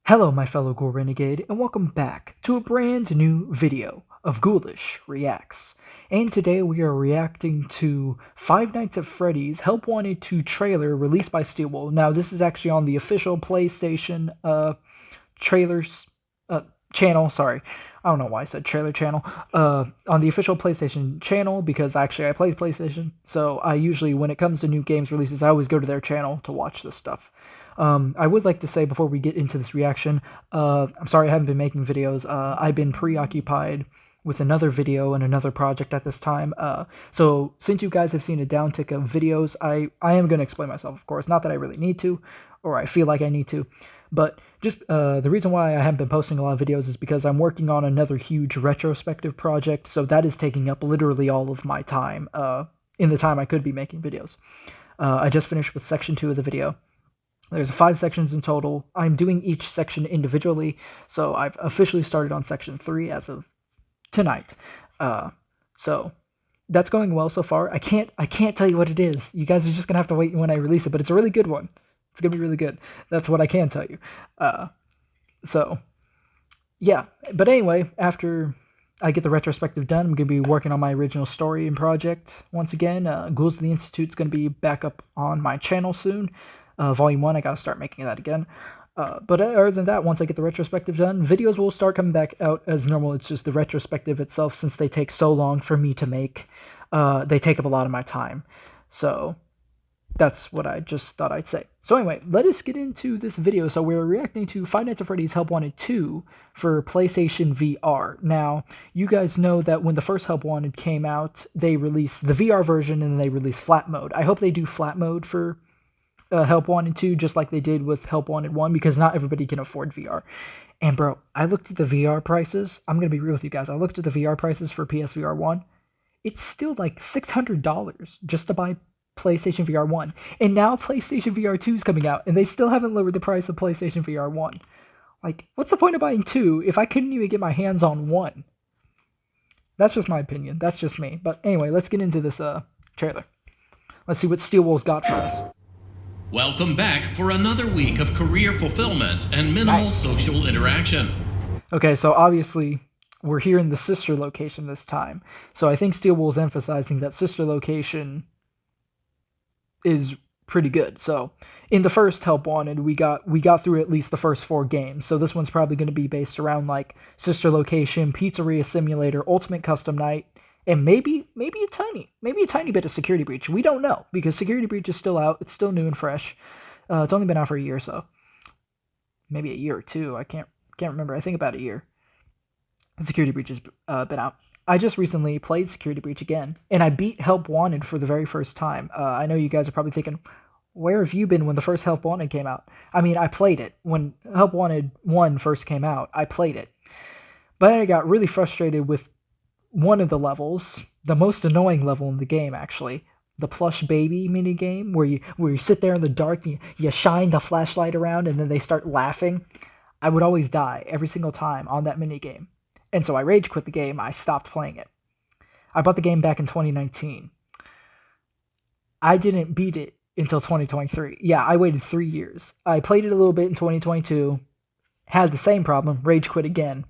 Hello my fellow Ghoul Renegade, and welcome back to a brand new video of Ghoulish Reacts. And today we are reacting to Five Nights at Freddy's Help Wanted 2 trailer released by Steelwool. Now this is actually on the official PlayStation trailers channel, sorry. I don't know why I said trailer channel. On the official PlayStation channel, because actually I play PlayStation, so I usually, when it comes to new games releases, I always go to their channel to watch this stuff. I would like to say before we get into this reaction, I'm sorry I haven't been making videos. I've been preoccupied with another video and another project at this time. So since you guys have seen a downtick of videos, I am going to explain myself, of course. Not that I really need to, or I feel like I need to, but just the reason why I haven't been posting a lot of videos is because I'm working on another huge retrospective project, so that is taking up literally all of my time in the time I could be making videos. I just finished with section 2 of the video. There's 5 sections in total. I'm doing each section individually, so I've officially started on section 3 as of tonight. So that's going well so far. I can't tell you what it is. You guys are just gonna have to wait when I release it, but it's a really good one. It's gonna be really good. That's what I can tell you. So yeah. But anyway, after I get the retrospective done, I'm gonna be working on my original story and project once again. Ghouls of the Institute's gonna be back up on my channel soon. Volume 1, I gotta start making that again. But other than that, once I get the retrospective done, videos will start coming back out as normal. It's just the retrospective itself, since they take so long for me to make, they take up a lot of my time. So that's what I just thought I'd say. So anyway, let us get into this video. So we're reacting to Five Nights at Freddy's Help Wanted 2 for PlayStation VR. Now, you guys know that when the first Help Wanted came out, they released the VR version and then they released flat mode. I hope they do flat mode for Help Wanted 2, just like they did with Help Wanted 1, because not everybody can afford VR. And bro, I looked at the VR prices. I'm going to be real with you guys. I looked at the VR prices for PSVR 1. It's still like $600 just to buy PlayStation VR 1. And now PlayStation VR 2 is coming out, and they still haven't lowered the price of PlayStation VR 1. Like, what's the point of buying 2 if I couldn't even get my hands on 1? That's just my opinion. That's just me. But anyway, let's get into this trailer. Let's see what Steelwool's got for us. Welcome back for another week of career fulfillment and minimal social interaction. Okay, so obviously we're here in the sister location this time. So I think Steelwool's emphasizing that sister location is pretty good. So in the first Help Wanted, we got through at least the first 4 games. So this one's probably going to be based around like sister location, pizzeria simulator, ultimate custom night, and maybe a tiny bit of Security Breach. We don't know, because Security Breach is still out. It's still new and fresh. It's only been out for a year or so. Maybe a year or 2. I can't remember. I think about a year. Security Breach has been out. I just recently played Security Breach again, and I beat Help Wanted for the very first time. I know you guys are probably thinking, where have you been when the first Help Wanted came out? I mean, I played it. When Help Wanted 1 first came out, I played it. But I got really frustrated with one of the levels, the most annoying level in the game, actually, the plush baby mini game, where you sit there in the dark, you shine the flashlight around, and then they start laughing. I would always die every single time on that mini game, and so I rage quit the game. I stopped playing it. I bought the game back in 2019. I didn't beat it until 2023. Yeah, I waited 3 years. I played it a little bit in 2022, had the same problem, rage quit again.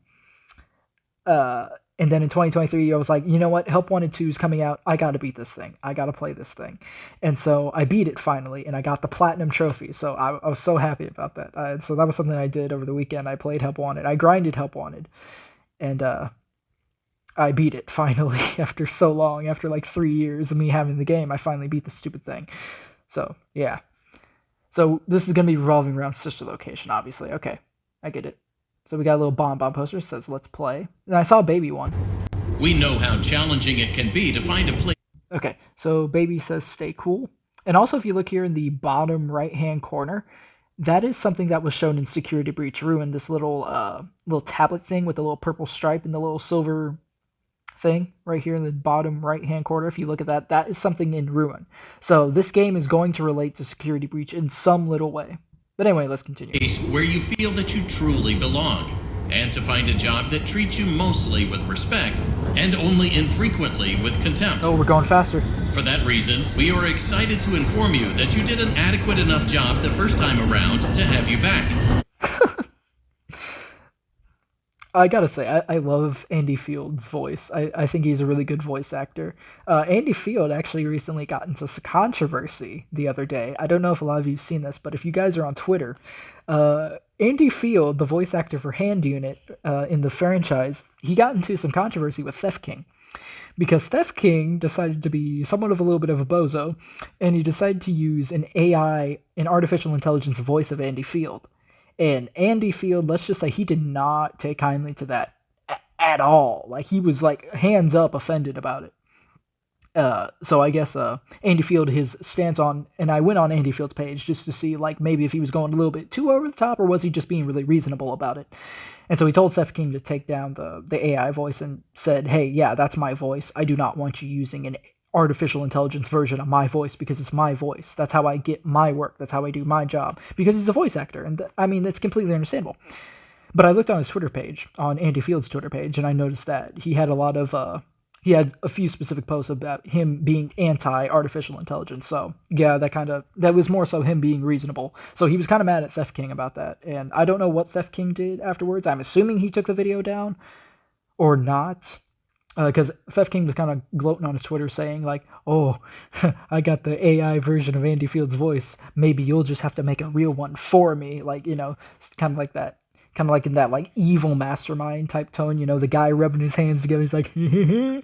And then in 2023, I was like, you know what? Help Wanted 2 is coming out. I got to beat this thing. I got to play this thing. And so I beat it finally, and I got the Platinum Trophy. So I was so happy about that. So that was something I did over the weekend. I played Help Wanted. I grinded Help Wanted. And I beat it finally after so long. After like 3 years of me having the game, I finally beat the stupid thing. So, yeah. So this is going to be revolving around sister location, obviously. Okay, I get it. So we got a little bomb poster that says, let's play. And I saw a baby one. We know how challenging it can be to find a place. Okay, so baby says stay cool. And also if you look here in the bottom right-hand corner, that is something that was shown in Security Breach Ruin, this little tablet thing with the little purple stripe and the little silver thing right here in the bottom right-hand corner. If you look at that, that is something in Ruin. So this game is going to relate to Security Breach in some little way. But anyway, let's continue. Where you feel that you truly belong, and to find a job that treats you mostly with respect, and only infrequently with contempt. Oh, we're going faster. For that reason, we are excited to inform you that you did an adequate enough job the first time around to have you back. I gotta say, I love Andy Field's voice. I think he's a really good voice actor. Andy Field actually recently got into some controversy the other day. I don't know if a lot of you've seen this, but if you guys are on Twitter, Andy Field, the voice actor for Hand Unit in the franchise, he got into some controversy with Theft King. Because Theft King decided to be somewhat of a little bit of a bozo, and he decided to use an AI, an artificial intelligence voice of Andy Field. And Andy Field, let's just say he did not take kindly to that at all. Like, he was like hands up offended about it. So I guess Andy Field, his stance on, and I went on Andy Field's page just to see like maybe if he was going a little bit too over the top or was he just being really reasonable about it. And so he told Theft King to take down the AI voice and said, hey, yeah, that's my voice. I do not want you using an artificial intelligence version of my voice because it's my voice. That's how I get my work. That's how I do my job. Because he's a voice actor. And I mean, that's completely understandable. But I looked on his Twitter page, on Andy Field's Twitter page, and I noticed that he had he had a few specific posts about him being anti-artificial intelligence. So yeah, that was more so him being reasonable. So he was kind of mad at Theft King about that. And I don't know what Theft King did afterwards. I'm assuming he took the video down or not. Because Theft King was kind of gloating on his Twitter saying like, oh, I got the AI version of Andy Field's voice. Maybe you'll just have to make a real one for me. Like, you know, kind of like that. Kind of like in that like evil mastermind type tone, you know, the guy rubbing his hands together, he's like, and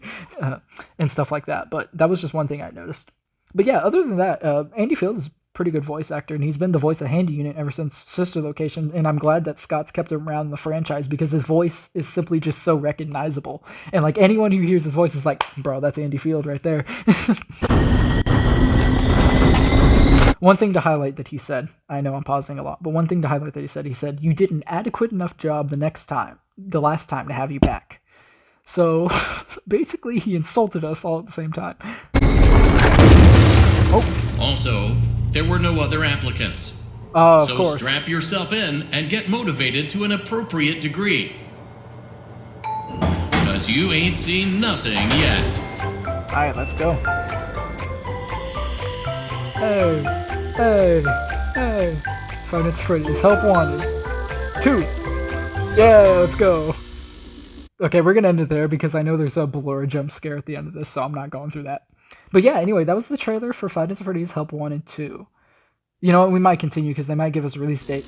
stuff like that. But that was just one thing I noticed. But yeah, other than that, Andy Field is a pretty good voice actor, and he's been the voice of Handy Unit ever since Sister Location, and I'm glad that Scott's kept him around in the franchise because his voice is simply just so recognizable. And like anyone who hears his voice is like, bro, that's Andy Field right there. One thing to highlight that he said, I know I'm pausing a lot, but one thing to highlight that he said, you did an adequate enough job the last time to have you back. So, basically, he insulted us all at the same time. Oh. Also, there were no other applicants. Of so course. Strap yourself in and get motivated to an appropriate degree. Because you ain't seen nothing yet. Alright, let's go. Hey. Hey, Five Nights at Freddy's Help Wanted 2. Yeah, let's go. Okay, we're gonna end it there because I know there's a blur jump scare at the end of this, so I'm not going through that. But yeah, anyway, that was the trailer for Five Nights at Freddy's Help Wanted 2. You know what, we might continue because they might give us a release date.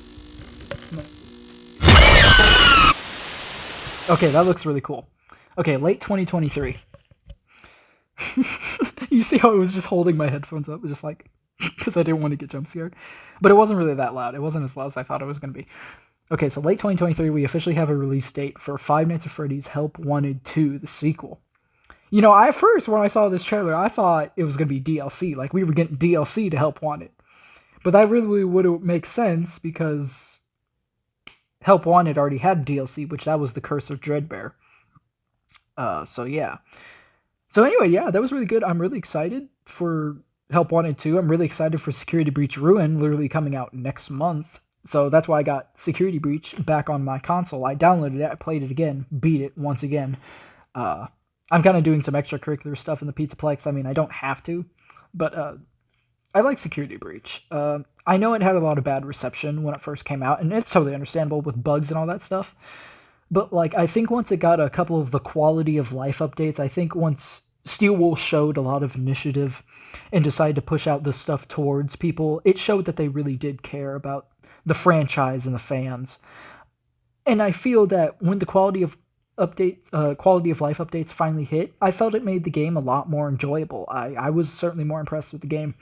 Okay, that looks really cool. Okay, late 2023. You see how I was just holding my headphones up, just like, because I didn't want to get jump scared. But it wasn't really that loud. It wasn't as loud as I thought it was going to be. Okay, so late 2023, we officially have a release date for Five Nights at Freddy's Help Wanted 2, the sequel. You know, at first, when I saw this trailer, I thought it was going to be DLC. Like, we were getting DLC to Help Wanted. But that really would make sense because Help Wanted already had DLC, which that was the Curse of Dreadbear. So yeah. So anyway, yeah, that was really good. I'm really excited for Help Wanted 2. I'm really excited for Security Breach Ruin, literally coming out next month. So that's why I got Security Breach back on my console. I downloaded it, I played it again, beat it once again. I'm kind of doing some extracurricular stuff in the Pizzaplex. I mean, I don't have to, but I like Security Breach. I know it had a lot of bad reception when it first came out, and it's totally understandable with bugs and all that stuff. But like, I think once it got a couple of the quality of life updates, I think once Steelwool showed a lot of initiative and decided to push out this stuff towards people, it showed that they really did care about the franchise and the fans. And I feel that when the quality of life updates finally hit, I felt it made the game a lot more enjoyable. I was certainly more impressed with the game.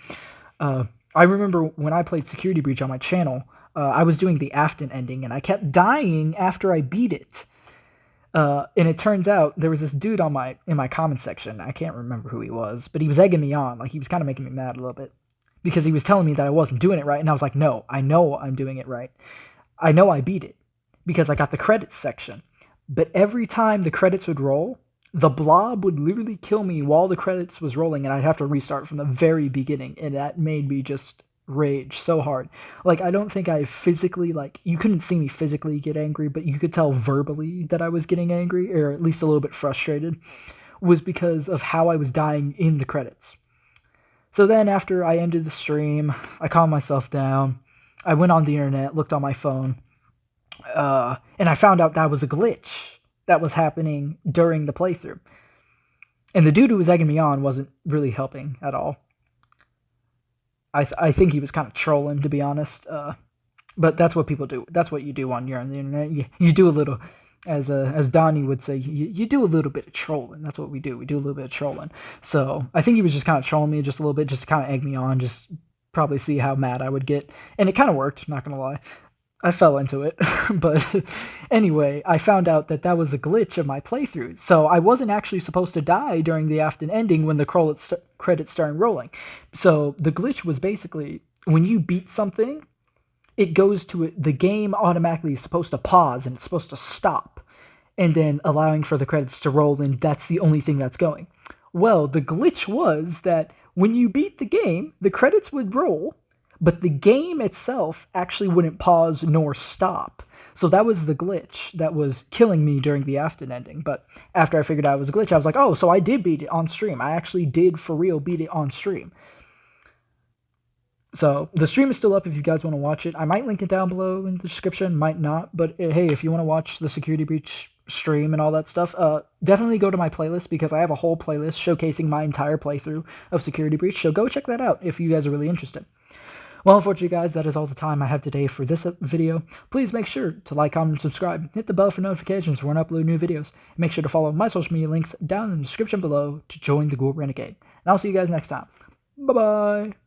I remember when I played Security Breach on my channel, I was doing the Afton ending, and I kept dying after I beat it. And it turns out there was this dude in my comment section. I can't remember who he was, but he was egging me on. Like, he was kind of making me mad a little bit because he was telling me that I wasn't doing it right. And I was like, no, I know I'm doing it right. I know I beat it because I got the credits section. But every time the credits would roll, the blob would literally kill me while the credits was rolling, and I'd have to restart from the very beginning. And that made me just rage so hard. Like, I don't think I physically, like, you couldn't see me physically get angry, but you could tell verbally that I was getting angry, or at least a little bit frustrated, was because of how I was dying in the credits. So then after I ended the stream, I calmed myself down, I went on the internet, looked on my phone, and I found out that was a glitch. that was happening during the playthrough. And the dude who was egging me on wasn't really helping at all. I think he was kind of trolling, to be honest. But that's what people do. That's what you do when you're on the internet. You do a little, as Donnie would say, you do a little bit of trolling. That's what we do. We do a little bit of trolling. So I think he was just kind of trolling me just a little bit, just to kind of egg me on, just probably see how mad I would get. And it kind of worked, not going to lie. I fell into it. But anyway, I found out that that was a glitch of my playthrough. So I wasn't actually supposed to die during the after ending when the credits started rolling. So the glitch was basically when you beat something, it goes to it. The game automatically is supposed to pause and it's supposed to stop, and then allowing for the credits to roll, and that's the only thing that's going. Well, the glitch was that when you beat the game, the credits would roll, but the game itself actually wouldn't pause nor stop. So that was the glitch that was killing me during the after ending. But after I figured out it was a glitch, I was like, oh, so I did beat it on stream. I actually did for real beat it on stream. So the stream is still up if you guys want to watch it. I might link it down below in the description, might not. But hey, if you want to watch the security breach stream and all that stuff, definitely go to my playlist, because I have a whole playlist showcasing my entire playthrough of security breach. So go check that out if you guys are really interested. Well, unfortunately, guys, that is all the time I have today for this video. Please make sure to like, comment, and subscribe. Hit the bell for notifications when I upload new videos. And make sure to follow my social media links down in the description below to join the Ghoul Renegade. And I'll see you guys next time. Bye-bye.